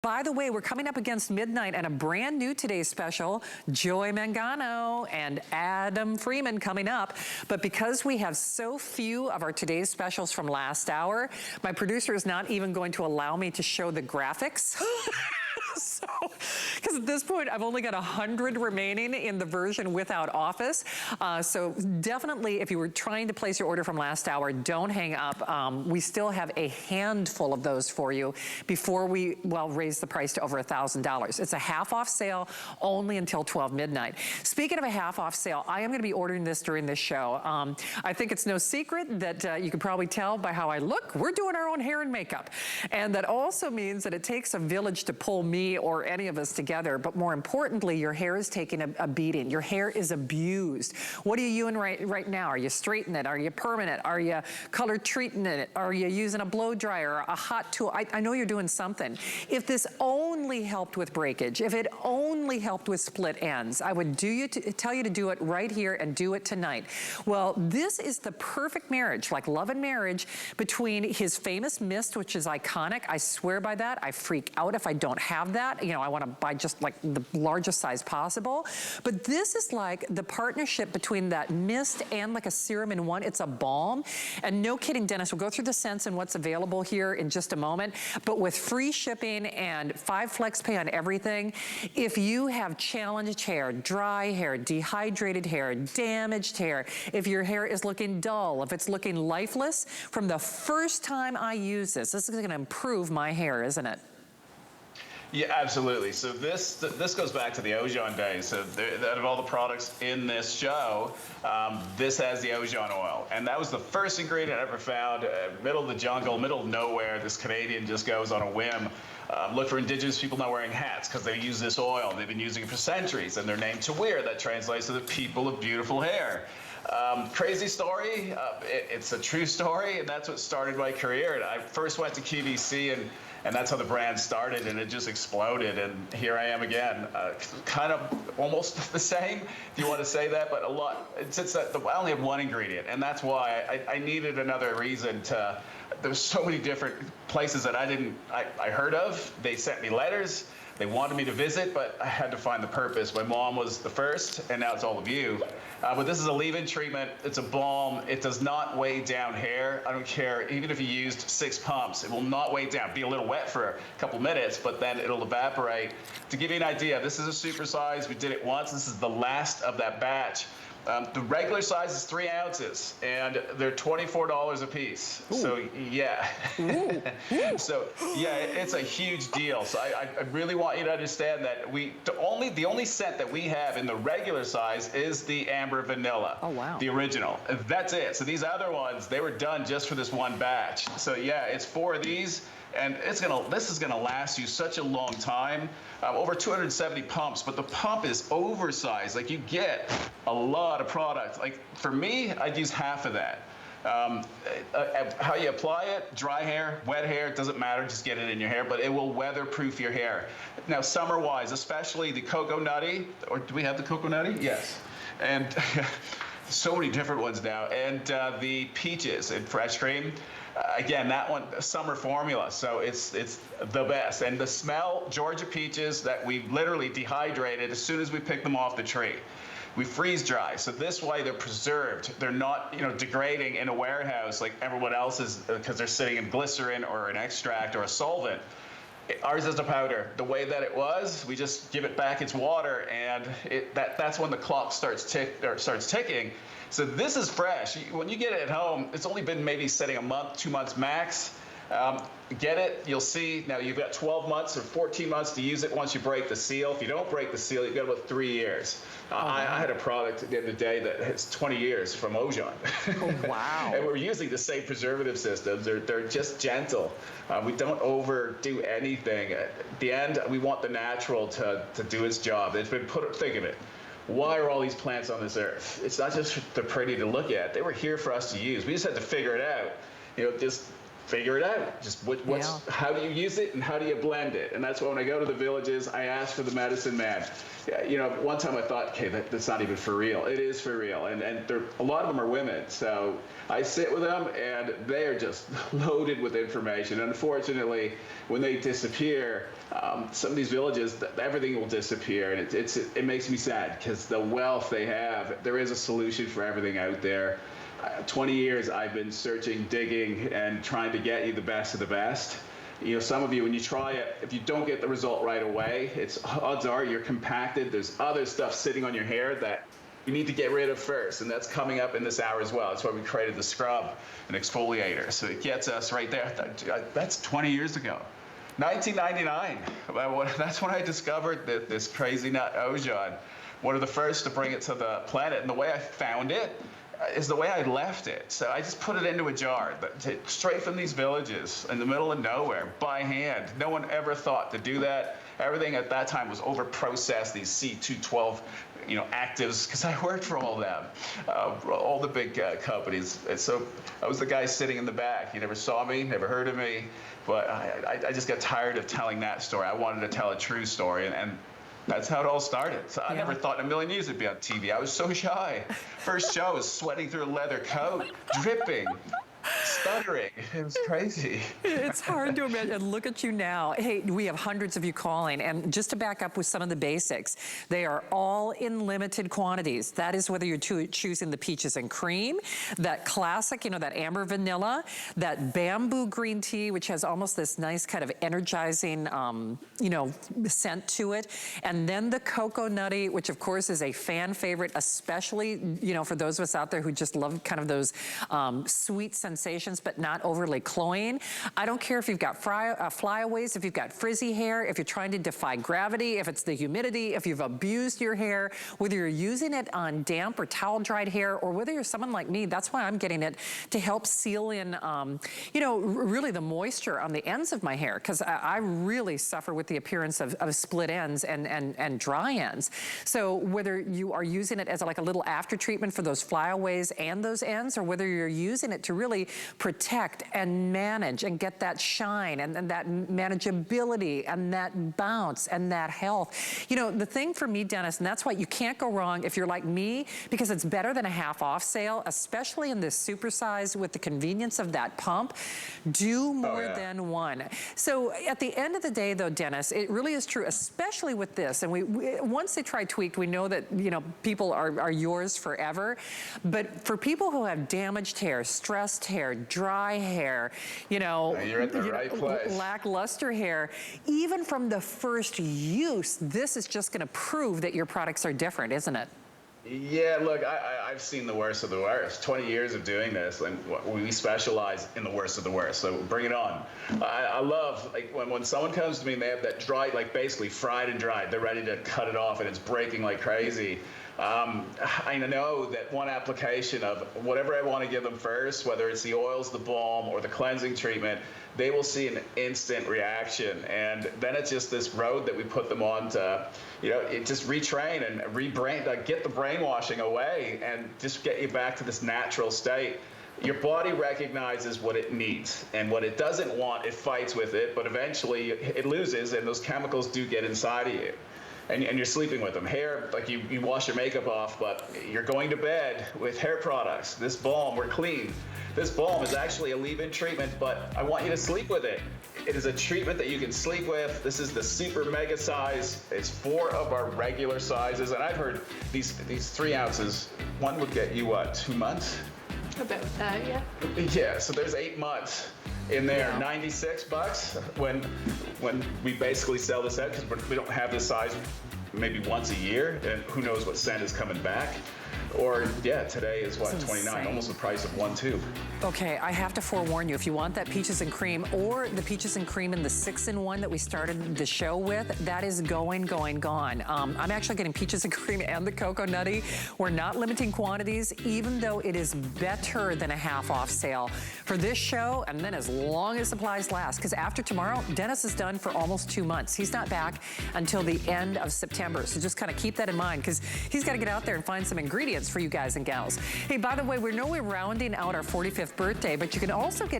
By the way, we're coming up against midnight and a brand new today's special, Joy Mangano and Adam Freeman coming up. But because we have so few of our today's specials from last hour, my producer is not even going to allow me to show the graphics. So, because at this point, I've only got 100 remaining in the version without Office. So definitely, if you were trying to place your order from last hour, don't hang up. We still have a handful of those for you before we, well, raise the price to over $1,000. It's a half off sale only until 12 midnight. Speaking of a half off sale, I am going to be ordering this during this show. I think it's no secret that you can probably tell by how I look. We're doing our own hair and makeup. And that also means that it takes a village to pull me or any of us together, but more importantly, your hair is taking a beating. Your hair is abused. What are you doing right now? Are you straightening it? Are you permanent? Are you color treating it? Are you using a blow dryer, a hot tool? I know you're doing something. If this only helped with breakage, if it only helped with split ends, I would tell you to do it right here and do it tonight. Well, this is the perfect marriage, like love and marriage, between his famous mist, which is iconic. I swear by that. I freak out if I don't have that. You know, I want to buy just like the largest size possible. But this is like the partnership between that mist and like a serum in one. It's a balm. And no kidding, Dennis, we'll go through the scents and what's available here in just a moment. But with free shipping and 5 flex pay on everything, if you have challenged hair, dry hair, dehydrated hair, damaged hair, if your hair is looking dull, if it's looking lifeless, from the first time I use this is going to improve my hair, isn't it? Yeah, absolutely. So this goes back to the Ojon days. So out of all the products in this show, this has the Ojon oil. And that was the first ingredient I ever found, middle of the jungle, middle of nowhere. This Canadian just goes on a whim. Look for indigenous people not wearing hats because they use this oil. They've been using it for centuries, and they're named Tawir. That translates to the people of beautiful hair. Crazy story. It's a true story, and that's what started my career. And I first went to QVC, and that's how the brand started, and it just exploded. And here I am again, kind of almost the same, if you want to say that, but a lot. Since I only have one ingredient, and that's why I needed another reason to. There's so many different places that I heard of. They sent me letters. They wanted me to visit, but I had to find the purpose. My mom was the first, and now it's all of you. But this is a leave-in treatment. It's a balm. It does not weigh down hair. I don't care. Even if you used 6 pumps, it will not weigh down. Be a little wet for a couple minutes, but then it'll evaporate. To give you an idea, this is a super size. We did it once. This is the last of that batch. The regular size is 3 ounces, and they're $24 a piece. Ooh. So yeah, so yeah, it's a huge deal. So I really want you to understand that the only scent that we have in the regular size is the amber vanilla. Oh wow, the original. That's it. So these other ones, they were done just for this one batch. So yeah, it's 4 of these. And this is gonna last you such a long time. Over 270 pumps, but the pump is oversized. Like, you get a lot of product. Like, for me, I'd use half of that. How you apply it, dry hair, wet hair, it doesn't matter, just get it in your hair, but it will weatherproof your hair. Now, summer-wise, especially the Cocoa Nutty, or do we have the Cocoa Nutty? Yes. And so many different ones now. And the Peaches and Fresh Cream. Again, that one, summer formula, so it's the best. And the smell, Georgia peaches that we literally dehydrated as soon as we pick them off the tree. We freeze dry, so this way they're preserved. They're not, degrading in a warehouse like everyone else is, because they're sitting in glycerin or an extract or a solvent. Ours is a powder. The way that it was, we just give it back its water, and that's when the clock starts ticking. So this is fresh. When you get it at home, it's only been maybe sitting a month, 2 months max. Get it, you'll see. Now you've got 12 months or 14 months to use it once you break the seal. If you don't break the seal, you've got about 3 years. I had a product the other day that has 20 years from Ojon. Oh, wow. And we're using the same preservative systems. They're just gentle. We don't overdo anything. At the end, we want the natural to do its job. It's been think of it. Why are all these plants on this earth? It's not just they're pretty to look at. They were here for us to use. We just had to figure it out. Just figure it out. Just how do you use it and how do you blend it? And that's why when I go to the villages, I ask for the medicine man. You know, one time I thought, okay, that's not even for real. It is for real. And a lot of them are women. So I sit with them and they are just loaded with information. Unfortunately, when they disappear, some of these villages, everything will disappear. And it makes me sad because the wealth they have, there is a solution for everything out there. 20 years I've been searching, digging, and trying to get you the best of the best. You know, some of you, when you try it, if you don't get the result right away, odds are you're compacted. There's other stuff sitting on your hair that you need to get rid of first, and that's coming up in this hour as well. That's why we created the scrub and exfoliator. So it gets us right there. That's 20 years ago. 1999, that's when I discovered this crazy nut Ojon. One of the first to bring it to the planet, and the way I found it is the way I left it. So I just put it into a jar, straight from these villages in the middle of nowhere, by hand. No one ever thought to do that. Everything at that time was over-processed, these C212, you know, actives, because I worked for all of them, all the big companies. And so I was the guy sitting in the back. You never saw me, never heard of me, but I just got tired of telling that story. I wanted to tell a true story, and that's how it all started. So I never thought in a million years it'd be on TV. I was so shy. First show, I was sweating through a leather coat, dripping, stuttering. It was crazy. It's hard to imagine. Look at you now. Hey, we have hundreds of you calling. And just to back up with some of the basics, they are all in limited quantities. That is whether you're choosing the peaches and cream, that classic, you know, that amber vanilla, that bamboo green tea, which has almost this nice kind of energizing, you know, scent to it. And then the cocoa nutty, which of course is a fan favorite, especially, you know, for those of us out there who just love kind of those sweet sensations, but not overly cloying. I don't care if you've got flyaways, if you've got frizzy hair, if you're trying to defy gravity, if it's the humidity, if you've abused your hair, whether you're using it on damp or towel dried hair, or whether you're someone like me, that's why I'm getting it to help seal in, you know, really the moisture on the ends of my hair, because I really suffer with the appearance of split ends and dry ends. So whether you are using it as like a little after treatment for those flyaways and those ends, or whether you're using it to really protect and manage and get that shine and that manageability and that bounce and that health. You know, the thing for me, Dennis, and that's why you can't go wrong if you're like me, because it's better than a half off sale, especially in this super size with the convenience of that pump. Do more than one. So at the end of the day though, Dennis, it really is true, especially with this. And we once they try Tweaked, we know that, you know, people are yours forever. But for people who have damaged hair, stressed hair, dry hair, you know, you're at the right place. Lackluster hair, even from the first use, this is just going to prove that your products are different, isn't it? Yeah, look, I've seen the worst of the worst. 20 years of doing this, and we specialize in the worst of the worst, so bring it on. I love, like, when someone comes to me and they have that dried, like basically fried and dried, they're ready to cut it off and it's breaking like crazy. I know that one application of whatever I want to give them first, whether it's the oils, the balm, or the cleansing treatment, they will see an instant reaction. And then it's just this road that we put them on to, you know, it just retrain and get the brainwashing away and just get you back to this natural state. Your body recognizes what it needs, and what it doesn't want, it fights with it, but eventually it loses, and those chemicals do get inside of you. And you're sleeping with them. Hair, like you wash your makeup off, but you're going to bed with hair products. This balm, we're clean. This balm is actually a leave-in treatment, but I want you to sleep with it. It is a treatment that you can sleep with. This is the super mega size. It's 4 of our regular sizes, and I've heard these 3 ounces, one would get you what, 2 months? About that, yeah. Yeah, so there's 8 months in there. Yeah. $96 when we basically sell this out, because we don't have this size maybe once a year, and who knows what scent is coming back. Or, yeah, today is what, 29, almost the price of 1 tube. Okay, I have to forewarn you, if you want that peaches and cream, or the peaches and cream in the 6-in-1 that we started the show with, that is gone. I'm actually getting peaches and cream and the cocoa nutty. We're not limiting quantities, even though it is better than a half off sale for this show, and then as long as supplies last, because after tomorrow, Dennis is done for almost 2 months. He's not back until the end of September, so just kind of keep that in mind, because he's got to get out there and find some ingredients for you guys and gals. Hey, by the way, we know we're rounding out our 45th birthday, but you can also get